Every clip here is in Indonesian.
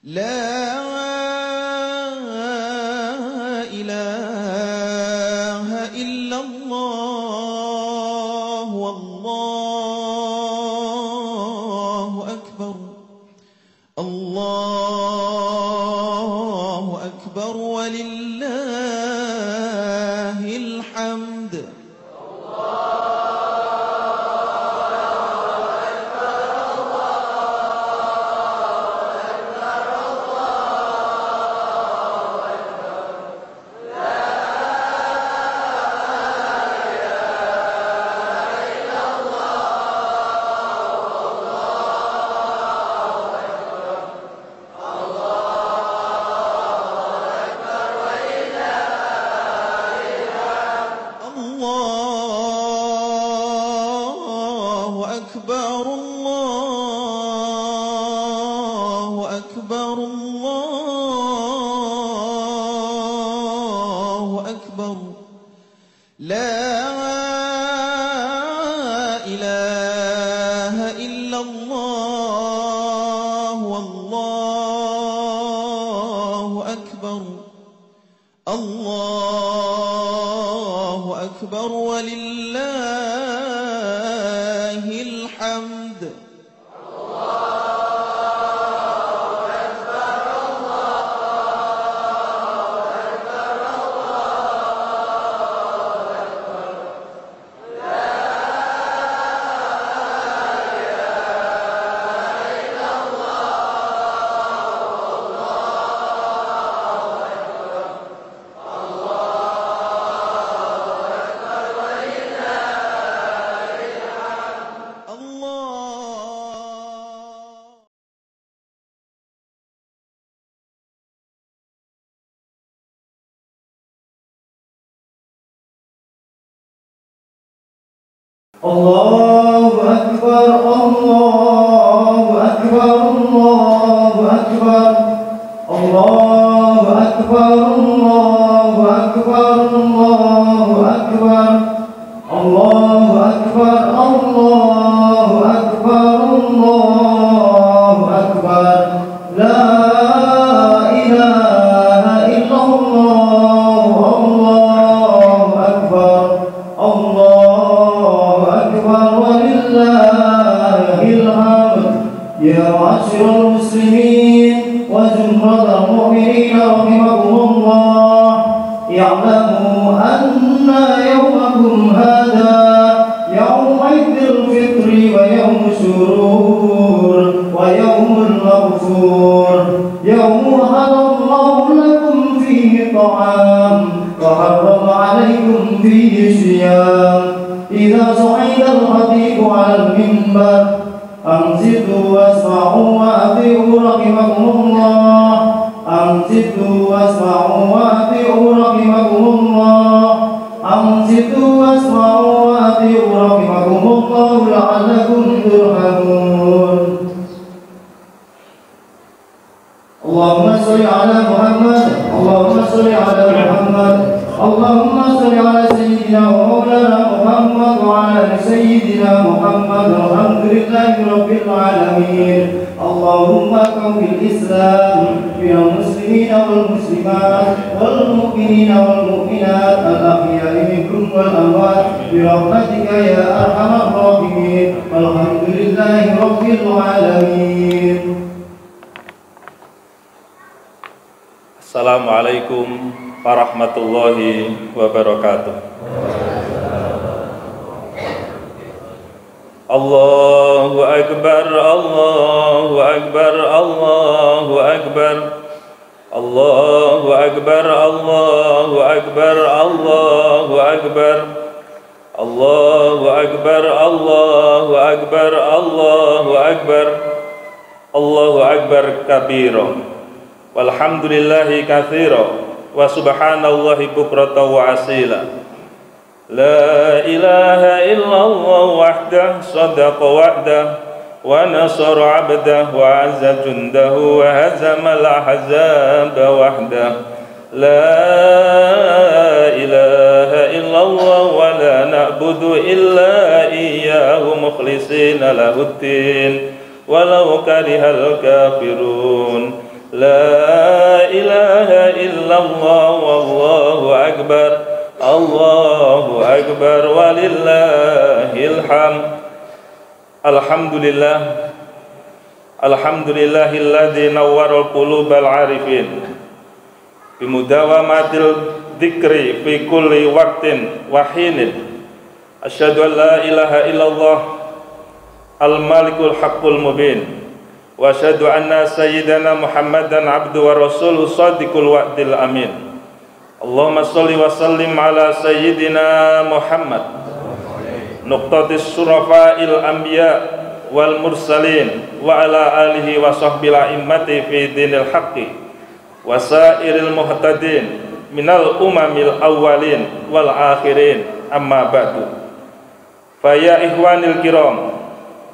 لا إله إلا الله والله أكبر الله أكبر ولله الحمد الله أكبر الله أكبر الله أكبر الله أكبر الله أكبر الله أكبر الله أكبر الله أكبر الله أكبر لا إله إلا الله الله أكبر الله أكبر ولله الحمد يا معشر المسلمين وزمرة المؤمنين رحمكم الله اعلموا أن يومكم هذا يوم عيد الفطر ويوم السرور ويوم المغفور يوم حرم الله لكم فيه طعام وحرم عليكم فيه صيام إذا صعد الخطيب على المنبر أنصتوا واسمعوا وأطيعوا رحمكم الله أنصتوا واسمعوا وأطيعوا رحمكم الله أنصتوا واسمعوا وأطيعوا رحمكم الله لعلكم ترحمون اللهم صل على محمد اللهم صل على محمد اللهم صل على سيدنا ومولانا محمد وعلى آل سيدنا محمد والحمد لله رب العالمين اللهم قوم الإسلام من المسلمين والمسلمات والمؤمنين والمؤمنات الأحياء منكم والأموات برحمتك يا أرحم الراحمين والحمد لله رب العالمين. Assalamualaikum warahmatullahi wabarakatuh. Allahu akbar, Allahu akbar, Allahu akbar. Allahu akbar, Allahu akbar, Allahu akbar. Allahu akbar, Allahu akbar, Allahu akbar. Allahu akbar kabira. Walhamdulillahi katsira wa subhanallahi bukratan wa asila. La ilaha illallah wahdah sadaqa wa'dah wa nasara 'abdah wa 'azza jundahu wa hazama al-ahzaba wahdah. La ilaha illallah wa la na'budu illa iyyahu mukhlishina lahud-din walau karihal kafirun. La ilaha illallah wallahu akbar. Allahu akbar walillahil hamd. Alhamdulillah. Alhamdulillahilladzi nawwarul qulubal arifin bimudawamatil dzikri fi kulli waqtin wa hinin. Asyhadu an la ilaha illallah al-malikul haqqul mubin wa asyhadu anna sayyidana Muhammadan abdu wa rasuluh shadiqul wa'dil amin. Allahumma shalli wa sallim ala sayyidina Muhammad nuqtatis surafa'il anbiya wal mursalin wa ala alihi wa sahbihi a'immati fi dinil haqqi wa sairil muhtadin minal umamil awwalin wal akhirin, amma ba'du. Fa ya ikhwanil kiram,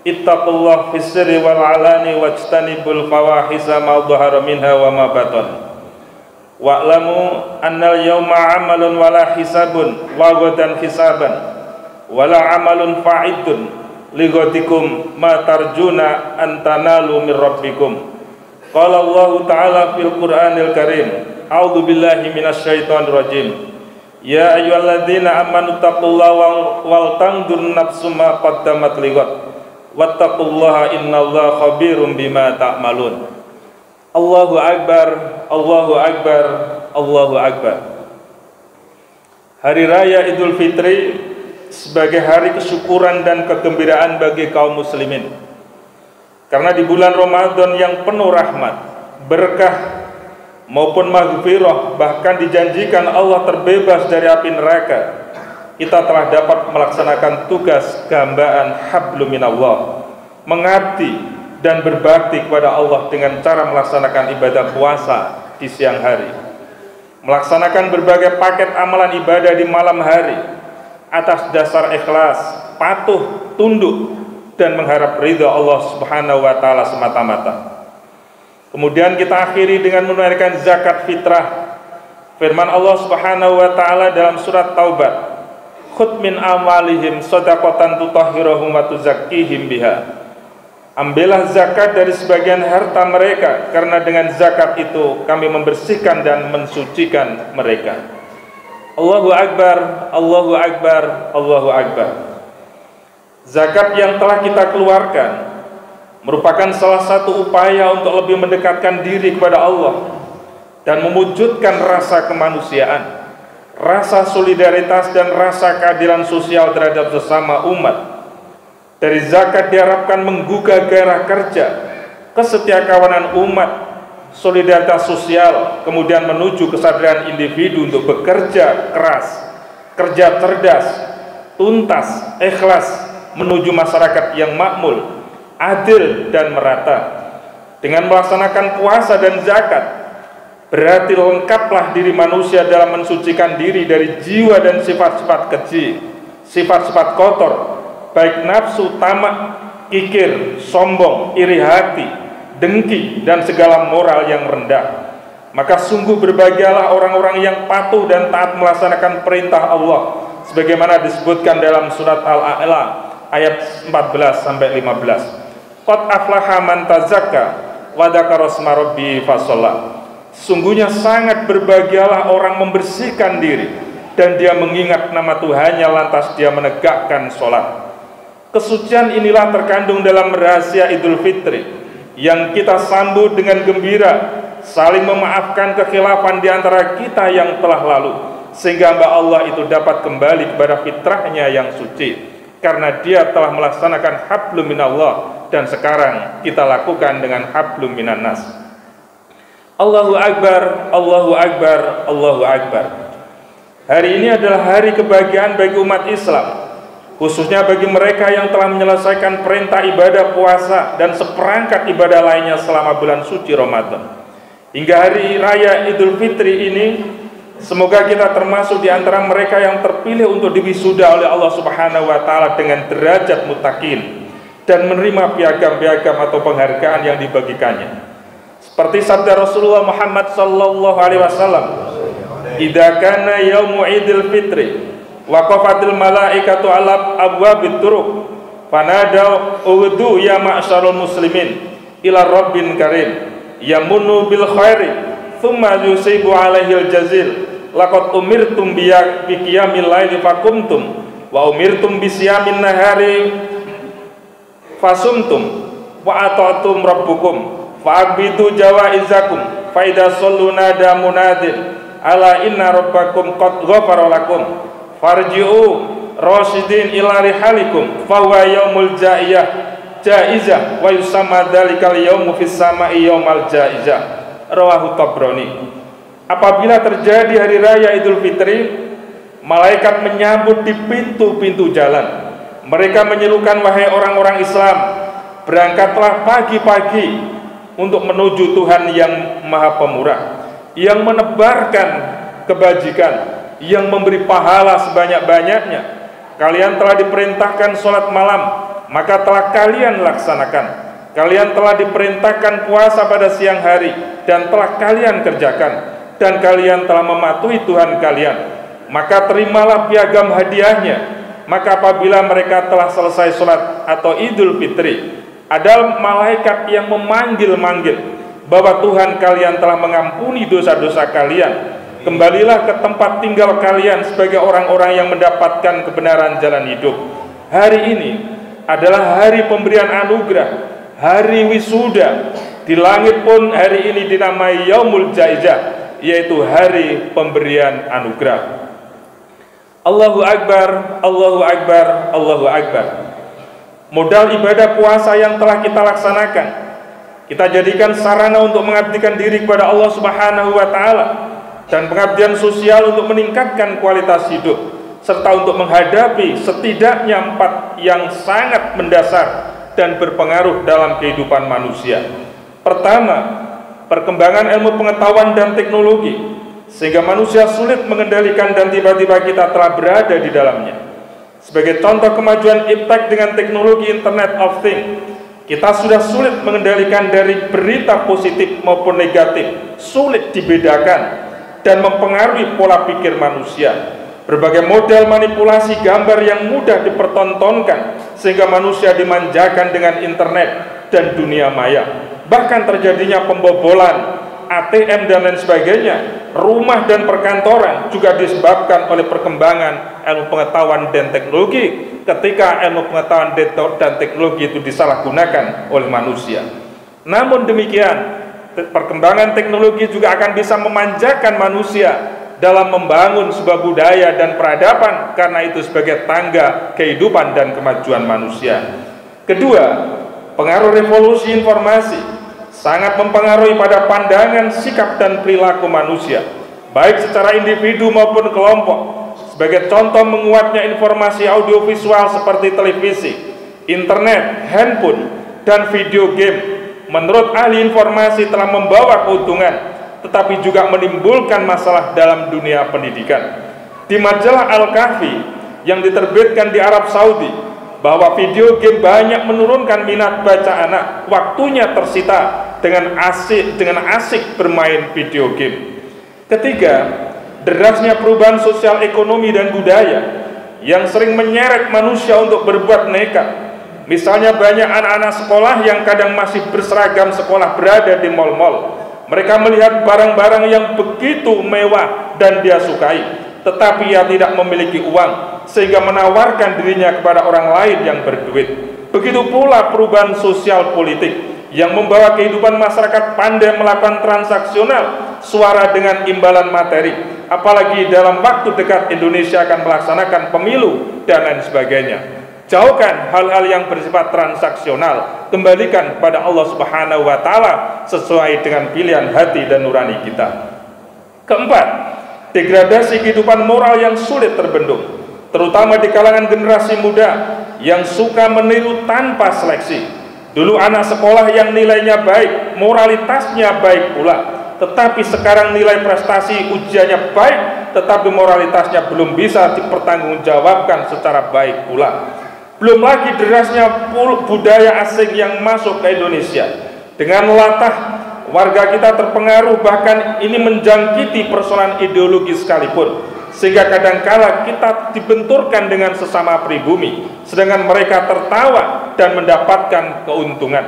ittaqullah fis sirri wal alani wajtanibul fawahisa ma dhahara minha wa ma batan. Wa'lamu annal yawma amalun wala hisabun wa ghadan hisaban wala amalun fa'idun lighadikum ma tarjuna an tanalu min rabbikum. Qala Allah ta'ala fil Qur'anil Karim, a'udzu billahi minasy syaithanir rajim. Ya ayyuhalladzina amanu taqullaha wal tanzur nafsum ma qaddamat lighad wattaqullaha innallaha khabirum bima ta'malun. Allahu akbar, Allahu akbar, Allahu akbar. Hari raya Idul Fitri sebagai hari kesyukuran dan kegembiraan bagi kaum muslimin. Karena di bulan Ramadan yang penuh rahmat, berkah maupun maghfirah, bahkan dijanjikan Allah terbebas dari api neraka, kita telah dapat melaksanakan tugas gambaan hablum minallah, mengabdi dan berbakti kepada Allah dengan cara melaksanakan ibadah puasa di siang hari, melaksanakan berbagai paket amalan ibadah di malam hari atas dasar ikhlas, patuh, tunduk, dan mengharap ridha Allah Subhanahu wa ta'ala semata-mata. Kemudian kita akhiri dengan menunaikan zakat fitrah. Firman Allah Subhanahu wa ta'ala dalam surat Taubat, khudh min amwalihim shadaqatan tutahhiruhum wa tuzakkihim biha. Ambillah zakat dari sebagian harta mereka, karena dengan zakat itu kami membersihkan dan mensucikan mereka. Allahu akbar, Allahu akbar, Allahu akbar. Zakat yang telah kita keluarkan merupakan salah satu upaya untuk lebih mendekatkan diri kepada Allah dan mewujudkan rasa kemanusiaan, rasa solidaritas dan rasa keadilan sosial terhadap sesama umat. Dari zakat diharapkan menggugah gairah kerja, kesetiakawanan umat, solidaritas sosial, kemudian menuju kesadaran individu untuk bekerja keras, kerja cerdas, tuntas, ikhlas, menuju masyarakat yang makmur, adil dan merata. Dengan melaksanakan puasa dan zakat, berarti lengkaplah diri manusia dalam mensucikan diri dari jiwa dan sifat-sifat keji, sifat-sifat kotor, baik nafsu, tamak, kikir, sombong, iri hati, dengki, dan segala moral yang rendah. Maka sungguh berbahagialah orang-orang yang patuh dan taat melaksanakan perintah Allah, sebagaimana disebutkan dalam surat Al-A'la ayat 14-15. Qad aflaha man tazakka wa dzakara isma rabbih fasalla. Sungguhnya sangat berbahagialah orang membersihkan diri dan dia mengingat nama Tuhannya lantas dia menegakkan sholat. Kesucian inilah terkandung dalam rahasia Idul Fitri yang kita sambut dengan gembira, saling memaafkan kekhilafan di antara kita yang telah lalu, sehingga hamba Allah itu dapat kembali kepada fitrahnya yang suci, karena dia telah melaksanakan hablum minallah, dan sekarang kita lakukan dengan hablum minannas. Allahu Akbar, Allahu Akbar, Allahu Akbar. Hari ini adalah hari kebahagiaan bagi umat Islam, khususnya bagi mereka yang telah menyelesaikan perintah ibadah puasa dan seperangkat ibadah lainnya selama bulan suci Ramadan. Hingga hari raya Idul Fitri ini, semoga kita termasuk di antara mereka yang terpilih untuk diwisuda oleh Allah Subhanahu wa taala dengan derajat muttaqin dan menerima piagam-piagam atau penghargaan yang dibagikannya. Seperti sabda Rasulullah Muhammad sallallahu alaihi wasallam, "Idza kana yaumu Idul Fitri waqafatil malaikatu ala abwabit turuq fanadaw ughdu ya ma'syarul muslimin ila rabbin karim yamunnu bil khairi thumma yusibu alaihil jazil laqad umirtum bi qiyamil laili fakumtum wa umirtum bi siyamin nahari fasumtum wa ata'tum rabbukum fa'abidu jawaizakum fa idza sallu nada munadin ala inna rabbakum qad ghafara lakum farji'u rasyidin ila rihalikum fa huwa yaumul jaizah wa yusamma dzalikal yaumu fis sama'i yaumal jaizah. Rawahu Tabrani. Apabila terjadi hari raya Idul Fitri, malaikat menyambut di pintu-pintu jalan. Mereka menyerukan, wahai orang-orang Islam, berangkatlah pagi-pagi untuk menuju Tuhan yang Maha Pemurah, yang menebarkan kebajikan, yang memberi pahala sebanyak-banyaknya. Kalian telah diperintahkan sholat malam, maka telah kalian laksanakan. Kalian telah diperintahkan puasa pada siang hari, dan telah kalian kerjakan. Dan kalian telah mematuhi Tuhan kalian, maka terimalah piagam hadiahnya. Maka apabila mereka telah selesai sholat atau Idul Fitri, ada malaikat yang memanggil-manggil bahwa Tuhan kalian telah mengampuni dosa-dosa kalian. Kembalilah ke tempat tinggal kalian sebagai orang-orang yang mendapatkan kebenaran jalan hidup. Hari ini adalah hari pemberian anugerah, hari wisuda. Di langit pun hari ini dinamai Yaumul Jaizah, yaitu hari pemberian anugerah. Allahu Akbar, Allahu Akbar, Allahu Akbar. Modal ibadah puasa yang telah kita laksanakan, kita jadikan sarana untuk mengabdikan diri kepada Allah Subhanahu wa Ta'ala, dan pengabdian sosial untuk meningkatkan kualitas hidup, serta untuk menghadapi setidaknya 4 yang sangat mendasar dan berpengaruh dalam kehidupan manusia. Pertama, perkembangan ilmu pengetahuan dan teknologi, sehingga manusia sulit mengendalikan dan tiba-tiba kita telah berada di dalamnya. Sebagai contoh kemajuan iptek dengan teknologi Internet of Things, kita sudah sulit mengendalikan dari berita positif maupun negatif, sulit dibedakan dan mempengaruhi pola pikir manusia. Berbagai model manipulasi gambar yang mudah dipertontonkan, sehingga manusia dimanjakan dengan internet dan dunia maya. Bahkan terjadinya pembobolan ATM dan lain sebagainya, rumah dan perkantoran juga disebabkan oleh perkembangan ilmu pengetahuan dan teknologi, ketika ilmu pengetahuan dan teknologi itu disalahgunakan oleh manusia. Namun demikian, perkembangan teknologi juga akan bisa memanjakan manusia dalam membangun sebuah budaya dan peradaban, karena itu sebagai tangga kehidupan dan kemajuan manusia. Kedua, pengaruh revolusi informasi sangat mempengaruhi pada pandangan, sikap, dan perilaku manusia, baik secara individu maupun kelompok. Sebagai contoh menguatnya informasi audiovisual seperti televisi, internet, handphone, dan video game, menurut ahli informasi telah membawa keuntungan, tetapi juga menimbulkan masalah dalam dunia pendidikan. Di majalah Al-Kahfi yang diterbitkan di Arab Saudi, bahwa video game banyak menurunkan minat baca anak, waktunya tersita dengan asik bermain video game. Ketiga, derasnya perubahan sosial ekonomi dan budaya yang sering menyeret manusia untuk berbuat nekat. Misalnya banyak anak-anak sekolah yang kadang masih berseragam sekolah berada di mal-mal. Mereka melihat barang-barang yang begitu mewah dan dia sukai, tetapi ia tidak memiliki uang, sehingga menawarkan dirinya kepada orang lain yang berduit. Begitu pula perubahan sosial politik yang membawa kehidupan masyarakat pandai melakukan transaksional, suara dengan imbalan materi. Apalagi dalam waktu dekat Indonesia akan melaksanakan pemilu dan lain sebagainya. Jauhkan hal-hal yang bersifat transaksional, kembalikan kepada Allah Subhanahu wa Ta'ala sesuai dengan pilihan hati dan nurani kita. Keempat, degradasi kehidupan moral yang sulit terbendung, terutama di kalangan generasi muda yang suka meniru tanpa seleksi. Dulu anak sekolah yang nilainya baik, moralitasnya baik pula, tetapi sekarang nilai prestasi ujiannya baik, tetapi moralitasnya belum bisa dipertanggungjawabkan secara baik pula. Belum lagi derasnya budaya asing yang masuk ke Indonesia. Dengan latah, warga kita terpengaruh, bahkan ini menjangkiti persoalan ideologi sekalipun, sehingga kadangkala kita dibenturkan dengan sesama pribumi, sedangkan mereka tertawa dan mendapatkan keuntungan.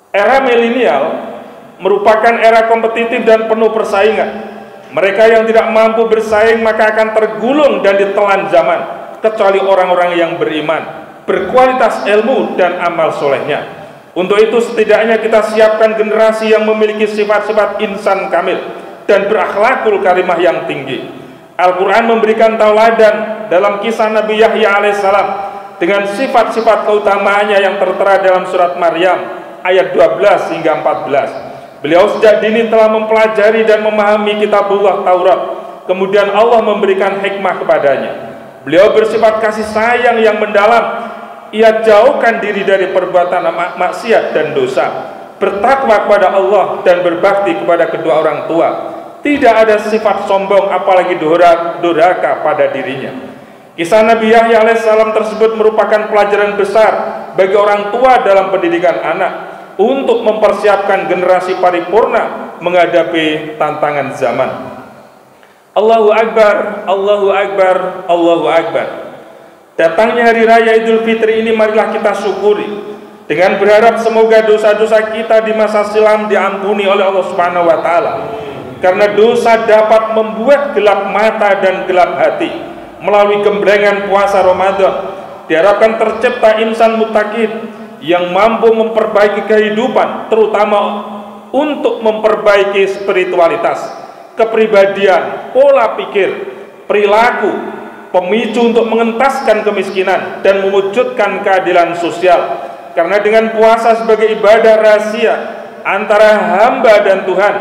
Era milenial merupakan era kompetitif dan penuh persaingan. Mereka yang tidak mampu bersaing maka akan tergulung dan ditelan zaman, kecuali orang-orang yang beriman, berkualitas ilmu dan amal solehnya. Untuk itu setidaknya kita siapkan generasi yang memiliki sifat-sifat insan kamil dan berakhlakul karimah yang tinggi. Al-Quran memberikan tauladan dalam kisah Nabi Yahya alaihissalam dengan sifat-sifat keutamaannya yang tertera dalam surat Maryam ayat 12 hingga 14. Beliau sejak dini telah mempelajari dan memahami kitabullah Taurat. Kemudian Allah memberikan hikmah kepadanya. Beliau bersifat kasih sayang yang mendalam. Ia jauhkan diri dari perbuatan maksiat dan dosa, bertakwa kepada Allah dan berbakti kepada kedua orang tua. Tidak ada sifat sombong apalagi durhaka pada dirinya. Kisah Nabi Yahya alaihissalam tersebut merupakan pelajaran besar bagi orang tua dalam pendidikan anak untuk mempersiapkan generasi paripurna menghadapi tantangan zaman. Allahu Akbar, Allahu Akbar, Allahu Akbar. Datangnya hari raya Idul Fitri ini marilah kita syukuri dengan berharap semoga dosa-dosa kita di masa silam diampuni oleh Allah Subhanahu wa taala. Karena dosa dapat membuat gelap mata dan gelap hati. Melalui gemblengan puasa Ramadan diharapkan tercipta insan muttaqin yang mampu memperbaiki kehidupan, terutama untuk memperbaiki spiritualitas, kepribadian, pola pikir, perilaku, pemicu untuk mengentaskan kemiskinan dan mewujudkan keadilan sosial. Karena dengan puasa sebagai ibadah rahasia antara hamba dan Tuhan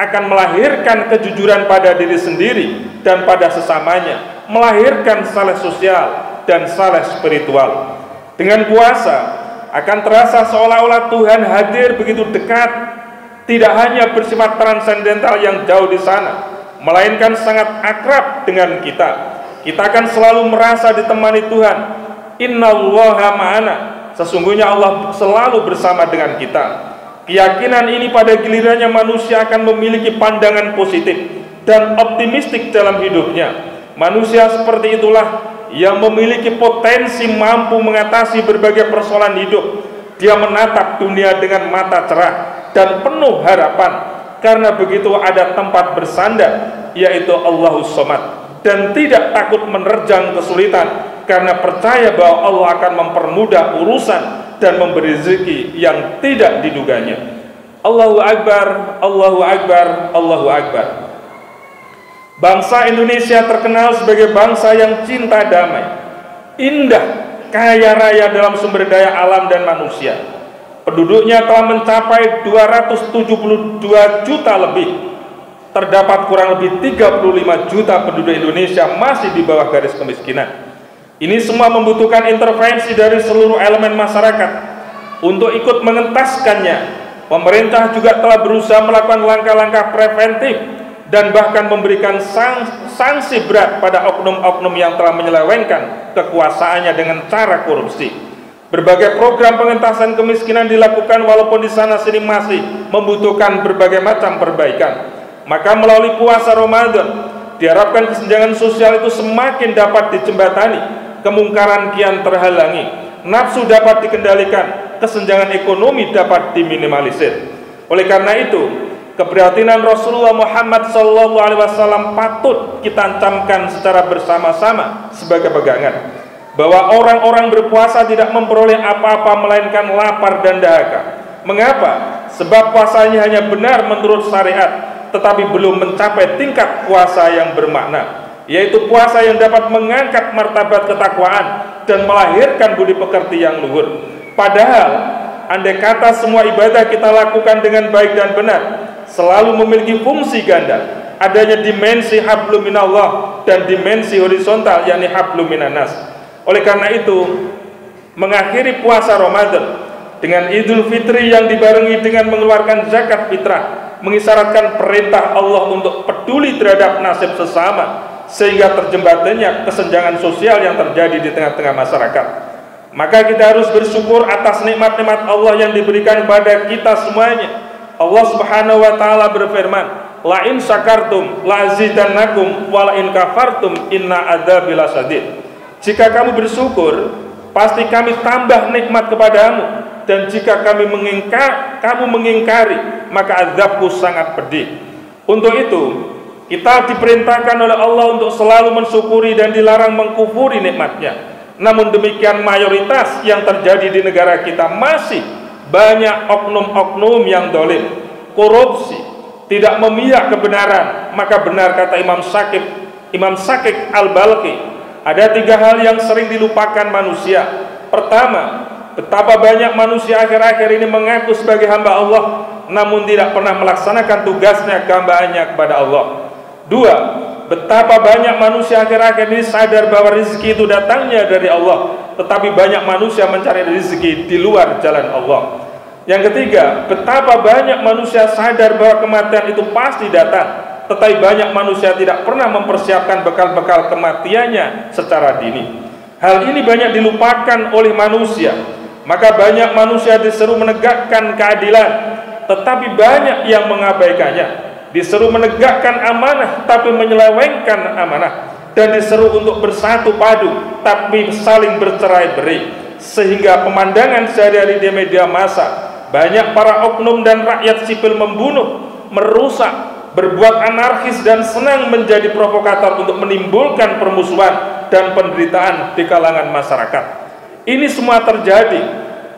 akan melahirkan kejujuran pada diri sendiri dan pada sesamanya, melahirkan saleh sosial dan saleh spiritual. Dengan puasa akan terasa seolah-olah Tuhan hadir begitu dekat, tidak hanya bersifat transendental yang jauh di sana, melainkan sangat akrab dengan kita. Kita akan selalu merasa ditemani Tuhan. Innallaha ma'ana, sesungguhnya Allah selalu bersama dengan kita. Keyakinan ini pada gilirannya manusia akan memiliki pandangan positif dan optimistik dalam hidupnya. Manusia seperti itulah yang memiliki potensi mampu mengatasi berbagai persoalan hidup. Dia menatap dunia dengan mata cerah dan penuh harapan, karena begitu ada tempat bersandar, yaitu Allahus Somad, dan tidak takut menerjang kesulitan karena percaya bahwa Allah akan mempermudah urusan dan memberi rezeki yang tidak diduganya. Allahu Akbar, Allahu Akbar, Allahu Akbar. Bangsa Indonesia terkenal sebagai bangsa yang cinta damai, indah, kaya raya dalam sumber daya alam dan manusia. Penduduknya telah mencapai 272 juta lebih. Terdapat kurang lebih 35 juta penduduk Indonesia masih di bawah garis kemiskinan. Ini semua membutuhkan intervensi dari seluruh elemen masyarakat. Untuk ikut mengentaskannya, pemerintah juga telah berusaha melakukan langkah-langkah preventif dan bahkan memberikan sanksi berat pada oknum-oknum yang telah menyelewengkan kekuasaannya dengan cara korupsi. Berbagai program pengentasan kemiskinan dilakukan walaupun di sana sini masih membutuhkan berbagai macam perbaikan. Maka melalui puasa Ramadan diharapkan kesenjangan sosial itu semakin dapat dijembatani, kemungkaran kian terhalangi, nafsu dapat dikendalikan, kesenjangan ekonomi dapat diminimalisir. Oleh karena itu, keprihatinan Rasulullah Muhammad SAW patut kita camkan secara bersama-sama sebagai pegangan, bahwa orang-orang berpuasa tidak memperoleh apa-apa melainkan lapar dan dahaga. Mengapa? Sebab puasanya hanya benar menurut syariat, tetapi belum mencapai tingkat puasa yang bermakna, yaitu puasa yang dapat mengangkat martabat ketakwaan dan melahirkan budi pekerti yang luhur. Padahal andai kata semua ibadah kita lakukan dengan baik dan benar, selalu memiliki fungsi ganda, adanya dimensi hablum minallah dan dimensi horizontal, yakni hablum minanas. Oleh karena itu, mengakhiri puasa Ramadan dengan Idul Fitri yang dibarengi dengan mengeluarkan zakat fitrah mengisyaratkan perintah Allah untuk peduli terhadap nasib sesama, sehingga terjembatannya kesenjangan sosial yang terjadi di tengah-tengah masyarakat. Maka kita harus bersyukur atas nikmat-nikmat Allah yang diberikan kepada kita semuanya. Allah Subhanahu wa taala berfirman, "La in syakartum la azidannakum wa la in kafartum inna adzabi lasyadid." Jika kamu bersyukur, pasti kami tambah nikmat kepadamu, dan jika kamu mengingkari, maka azabku sangat pedih. Untuk itu kita diperintahkan oleh Allah untuk selalu mensyukuri dan dilarang mengkufuri nikmatnya. Namun demikian mayoritas yang terjadi di negara kita masih banyak oknum-oknum yang dolim, korupsi, tidak memihak kebenaran. Maka benar kata Imam Syakik Al-Balqi, ada 3 hal yang sering dilupakan manusia. Pertama, betapa banyak manusia akhir-akhir ini mengaku sebagai hamba Allah, namun tidak pernah melaksanakan tugasnya kehambaannya kepada Allah. 2, betapa banyak manusia akhir-akhir ini sadar bahwa rezeki itu datangnya dari Allah, tetapi banyak manusia mencari rezeki di luar jalan Allah. Yang ketiga, betapa banyak manusia sadar bahwa kematian itu pasti datang, tetapi banyak manusia tidak pernah mempersiapkan bekal-bekal kematiannya secara dini. Hal ini banyak dilupakan oleh manusia. Maka banyak manusia disuruh menegakkan keadilan, tetapi banyak yang mengabaikannya. Disuruh menegakkan amanah, tapi menyelewengkan amanah. Dan disuruh untuk bersatu padu, tapi saling bercerai-berai. Sehingga pemandangan sehari-hari di media massa, banyak para oknum dan rakyat sipil membunuh, merusak, berbuat anarkis dan senang menjadi provokator untuk menimbulkan permusuhan dan penderitaan di kalangan masyarakat. Ini semua terjadi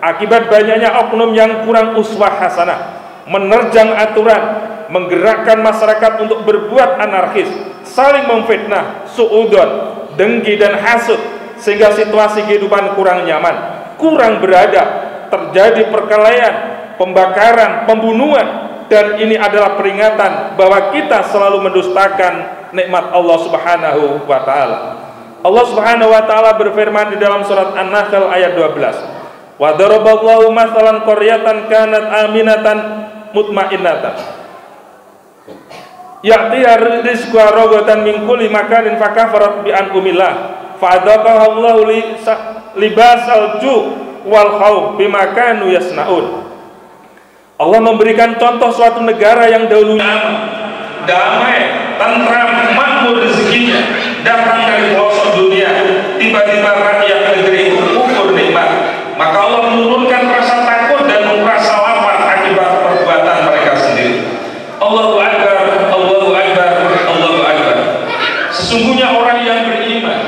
akibat banyaknya oknum yang kurang uswah hasanah, menerjang aturan, menggerakkan masyarakat untuk berbuat anarkis, saling memfitnah, suudon, dengki dan hasud, sehingga situasi kehidupan kurang nyaman, kurang beradab, terjadi perkelahian, pembakaran, pembunuhan. Dan ini adalah peringatan bahwa kita selalu mendustakan nikmat Allah Subhanahu wa taala. Allah Subhanahu wa taala berfirman di dalam surat An-Nahl ayat 12. Wa daraballahu mathalan qaryatan kanat aminatan mutmainnatan. Ya'tiha rizqa ragatan min kulli makanin fakafarat bi an'umillah. Fa'adzaqaha Allahu libasal ju' wal khauf bima kanu yasnaun. Allah memberikan contoh suatu negara yang dahulunya damai, tentram, makmur rezekinya, datang dari pelosok dunia, tiba-tiba rakyat negeri itu kufur nikmat, maka Allah menurunkan rasa takut dan merasa lapar akibat perbuatan mereka sendiri. Allahu Akbar, Allahu Akbar, Allahu Akbar. Sesungguhnya orang yang beriman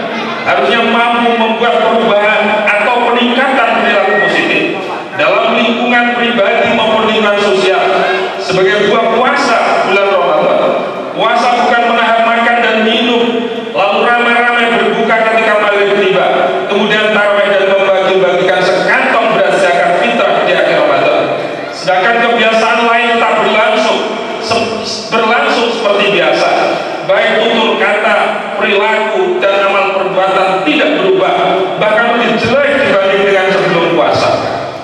harusnya mampu membuat perubahan atau peningkatan perilaku positif dalam lingkungan pribadi maupun lingkungan sosial. Sebagai buah puasa bulan Ramadan, puasa bukan menahan makan dan minum lalu ramai-ramai berbuka ketika maghrib tiba, kemudian tarawih dan membagi-bagikan sekantong beras zakat fitrah di akhir Ramadan. Sedangkan kebiasaan lain tak berlangsung seperti biasa, baik tutur kata, perilaku dan amal perbuatan tidak berubah, bahkan lebih jelek dibanding dengan sebelum puasa.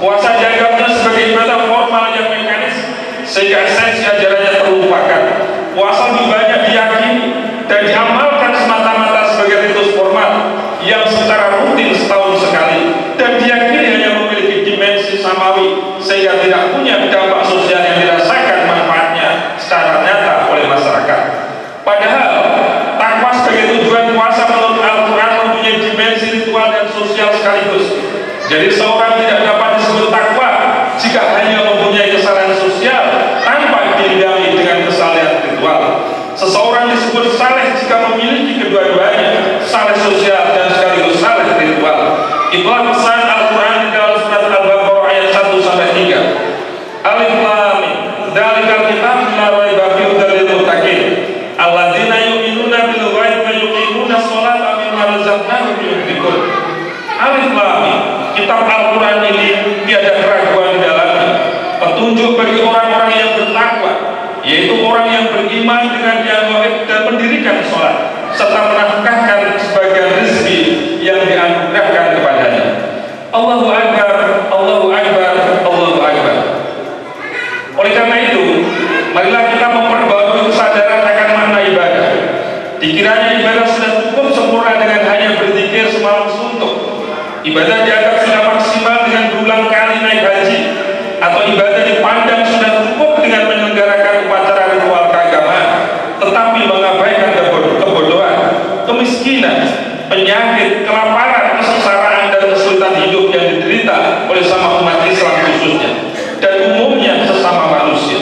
Puasa dianggapnya sebagai ibadah formal yang mekanis, sehingga esensi ajarannya terlupakan. Puasa lebih banyak diyakini dan diamalkan semata-mata sebagai ritus formal yang secara rutin setahun sekali, dan diyakini hanya memiliki dimensi samawi, sehingga tidak punya dampak sosial yang dirasakan manfaatnya secara nyata oleh masyarakat. Padahal takwa sebagai tujuan puasa menurut Al-Quran mempunyai dimensi ritual dan sosial sekaligus. Jadi seorang tidak dapat disebut takwa jika hanya mempunyai kesalahan sosial tanpa diiringi dengan kesalahan ritual. Seseorang disebut saleh jika memiliki kedua-duanya, saleh sosial dan sekaligus saleh ritual. Itulah pesan Al-Quran di dalam surat Al-Baqarah ayat 1-3. Alif Lam Mim, dzalikal kitab la raiba fihi hudal lil muttaqin alladzina yu'minuna bil ghaibi wa yuqimuna sholata wa mimma razaqnahum yunfiqun. Alif Lam Mim, kitab Al-Quran ini tiada keraguan di dalamnya, petunjuk bagi orang-orang yang bertakwa, yaitu orang yang beriman dengan yang gaib dan mendirikan sholat serta menafkahkan sebagian rezeki yang dianugerahkan kepadanya. Allahu Akbar, Allahu Akbar, Allahu Akbar. Oleh karena itu, marilah kita memperbarui kesadaran akan makna ibadah. Dikiranya ibadah sudah cukup sempurna dengan hanya berzikir semalam suntuk. Ibadah dianggap sudah maksimal dengan berulang kali naik haji, atau ibadah dipandang sudah cukup dengan menyelenggarakan upacara ritual keagamaan, tetapi mengabaikan kebodohan, kemiskinan, penyakit, kelaparan, kesengsaraan dan kesulitan hidup yang diderita oleh sama umat Islam khususnya dan umumnya sesama manusia.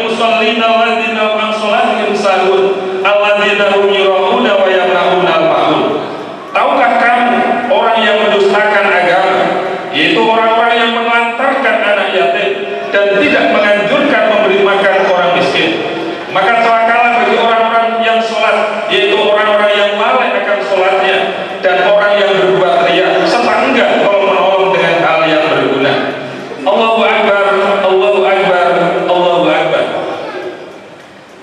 musallina alladzina hum an sholatihim sahun alladzina hum yura'una wa yamna'una al-ma'un. Tahukah kamu orang yang mendustakan agama, yaitu orang-orang yang menelantarkan anak yatim dan tidak menganjurkan memberi makan orang miskin? Maka celakalah bagi orang-orang yang sholat, yaitu orang-orang yang lalai akan sholatnya dan orang yang berbuat riya serta enggan kalau menolong dengan hal yang berguna. Allahu Akbar, Allahu Akbar, Allahu Akbar.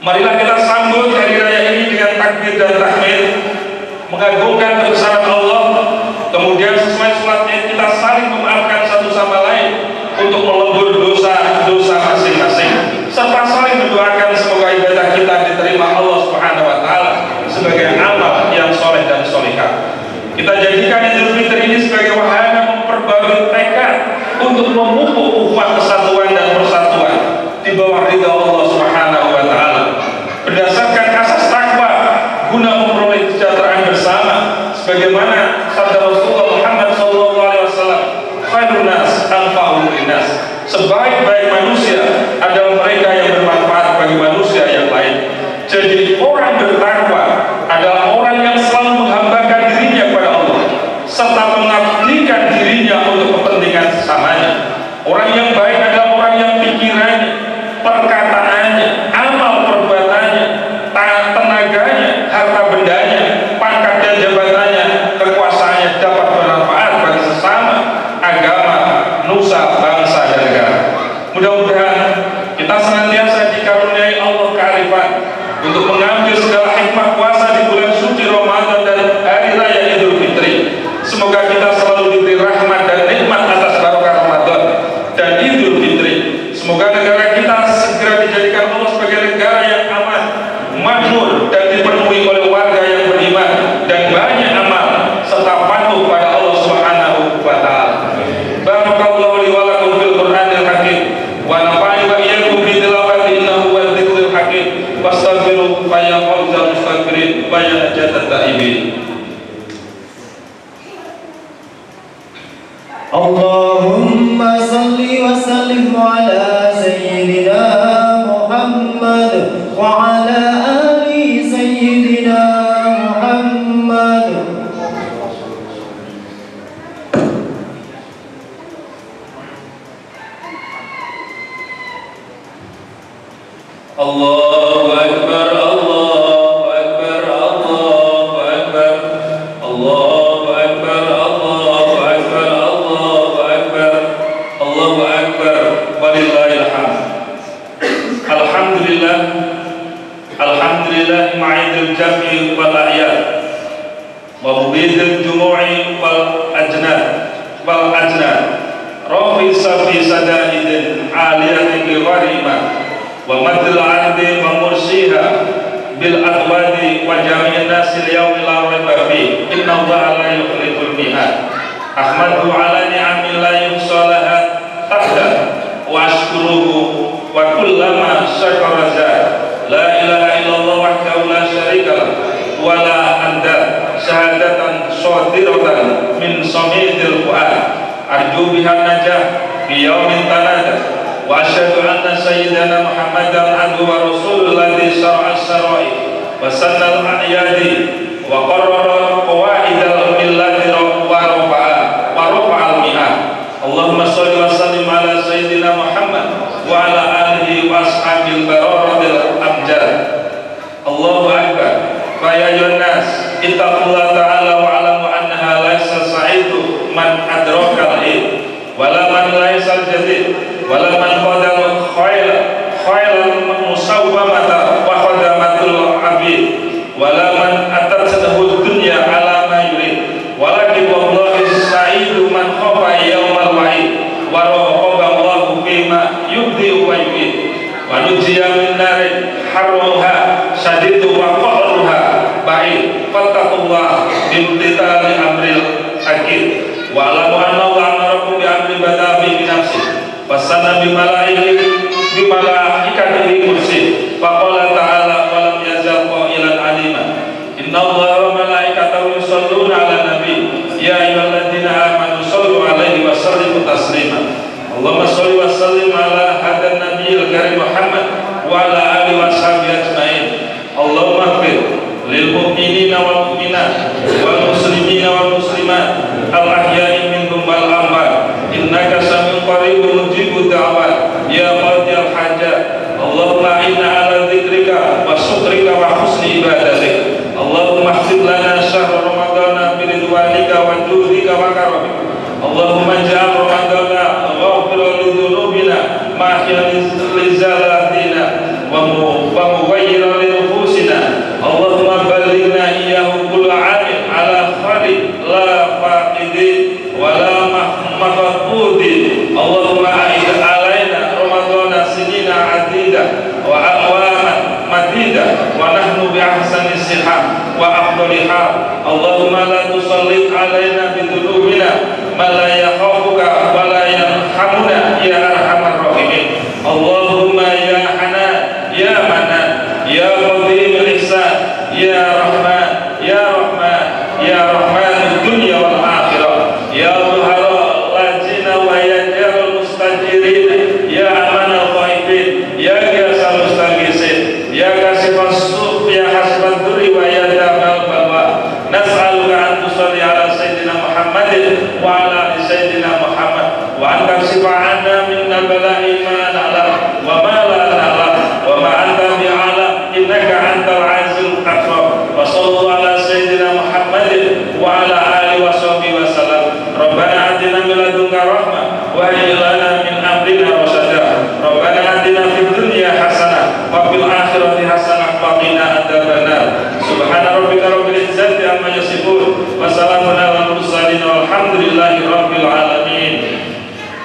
Marilah kita sambut hari raya ini dengan takbir dan tahmid, mengagungkan kebesaran Allah. Kemudian sesuai sholat Id kita saling memaafkan satu sama lain untuk melebur dosa-dosa masing-masing, serta saling mendoakan semoga ibadah kita diterima Allah Subhanahu wa taala sebagai amal yang soleh dan solehah. Kita jadikan Idul Fitri ini sebagai wahana memperbarui tekad untuk memupuk ukhuwah kesatuan dan persatuan di bawah ridha Allah Subhanahu wa taala berdasarkan asas takwa guna memperoleh kesejahteraan bersama, sebagaimana sabda Rasulullah Muhammad SAW, khairun nas anfa'uhum linnas, sebaik-baik manusia adalah mereka yang bermanfaat bagi manusia yang lain. Jadi orang bertakwa adalah orang yang selalu menghambakan dirinya kepada Allah serta mengabdikan dirinya untuk kepentingan sesamanya. Orang yang baik adalah orang yang pikirannya, perkataannya, amal perbuatannya, tenaganya, harta bendanya, pangkat dan jabatannya, kekuasaannya dapat bermanfaat bagi sesama, agama, nusa, bangsa, dan negara. Mudah-mudahan kita senantiasa dikaruniai Allah kearifan untuk mengambil segala hikmah puasa di bulan suci Ramadan dan hari raya Idul Fitri. Semoga kita selalu diberi rahmat dan nikmat atas barokah Ramadan dan Idul Fitri. Semoga negara kita segera dijadikan Allah sebagai negara yang aman, makmur, dan dipenuhi oleh warga yang beriman dan banyak amal serta patuh pada Allah Subhanahu wa taala. Barakallahu li wa lakum fil Qur'anil Hakim wa nafa'ani wa iyyakum bi tilawati innahu wal dzikril hakim. Wastaghfiru fa ya fawzal mustaghfirin wa ya najatat taibin. Allahumma salli wa sallim ala sayyidina Muhammad wa ala ali sayyidina Muhammad. Allahu Akbar, Allahu Akbar, Allahu Akbar, Allahu Akbar, Allahu Akbar, Allahu Akbar, Allahu Akbar, walillahil hamd. Alhamdulillah, alhamdulillah ma'idil jam'i wal a'yad wa mubidil jumu'i wal ajnad rafi safi sadaidin aliyatin bi gharima wa madil ardi wa mursiha bil adwadi wa jami'in nasil yawmi la raiba fi inna allaha la yukhliful mi'ad. Ahmadu ala ni'amin la yuhsalaha tahda wa ashkuruhu wa kullama syakara zat. La ilaha illallah wahdahu la syarika lah wa la anda syahadatan shadiratan min samidil fu'ad arju bihan najah fi yawmin tanada. Wa asyhadu anna sayyidana Muhammadan abduhu wa rasuluhu alladhi syara'a as-sara'i wa sannal a'yadi wa qarrara qawaidal millati wa rafa'al mi'ad. Allahumma shalli wa sallim ala sayyidina Muhammad wa ala alihi wa ashabil bararatil amjad. Allahu Akbar. Fa ya ayyuhan nas ittaqullaha ta'ala wa alamu annaha laysa sa'idu man adrakal id wala man laysa jadid wala man qadama khailan musawwamata wa khadamatul abid wala man atatsahu dunya ala ma yurid walakin wallahi sa'idu man khafa yawmal wa'id wa raqaba Allahu bima yubdi wa yu'id wa nujiya min narin harruha shadidu wa qahruha ba'id fattaqullah bimtithali amril hakim wa alamu anna Allah amarakum bi amri badabi bi nafsi wasana bi malaikatihi kursi wa qala ta'ala wa lam yazal qailan alima inna Allaha wa malaikatahu yusholluna 'alan nabi ya ayyuhalladzina amanu shollu 'alaihi wa sallimu taslima. Allahumma sholli wa sallim ala hadan nabiyil karim Muhammad wa husni ibadatik. Allahumma ihfid lana syahr Ramadana bi ridwanika wa judika wa karamika. Allahumma ij'al Ramadana ghafiran li dhunubina mahyan li zalatina wa mughayyiran li nufusina. Allahumma ballighna iyyahu kulla 'amin ala khali la faqidin wa la mafqudin. Allahumma a'id alaina Ramadana sinina adida wa aqwaman madida wa nahnu bi ahsani sihah wa afdaliha. Allahumma la tusallit alaina bi dhunubina ma la yakhafuka wa la yarhamuna ya arhamar rahimin. Allahumma ya Hanan ya Manan ya Qadirul Ihsan ya Rahman ya Rahman ya Rahman dunya wal akhirah ya Dhuhara lajina wa ya jarul mustajirin ya amanal ghaibin ya ghasal mustagisin ya kasifas suq ya hasbat duri wa ya damal balwa. Nas'aluka an tusalli ala sayyidina Muhammadin wa ala ali sayyidina Muhammad wa an taksifa 'anna minna bala'i ma na'lam wa ma la na'lam wa ma anta bi'alam innaka antal 'azizul hakim. Wa sallallahu ala sayyidina Muhammadin wa ala alihi wa sahbihi wa sallam. Rabbana atina min ladunka rahmah wa hayyi lana min amrina rashada. Rabbana atina fid dunya hasanah wa fil akhirati hasanah wa qina adzabannar. Subhana rabbika rabbil izzati amma yasifun wa salamun alal mursalin walhamdulillahi rabbil alamin.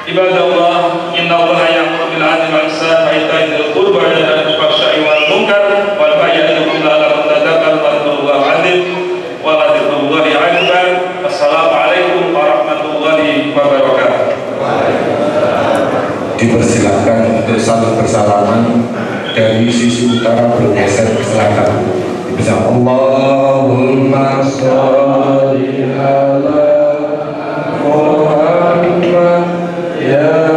Ibadallah, innallaha ya'muru bil 'adli wal ihsani wa ita'i dzil qurba wa yanha 'anil fahsya'i wal munkar wal baghi ya'idukum la'allakum tadhakkarun. Wadhkurullaha 'azim wa ladhikrullahi akbar. Assalamualaikum warahmatullahi wabarakatuh. Dipersilakan untuk saling bersalaman dari sisi utara bergeser ke selatan. Bersama Allahumma sholli ala Muhammad ya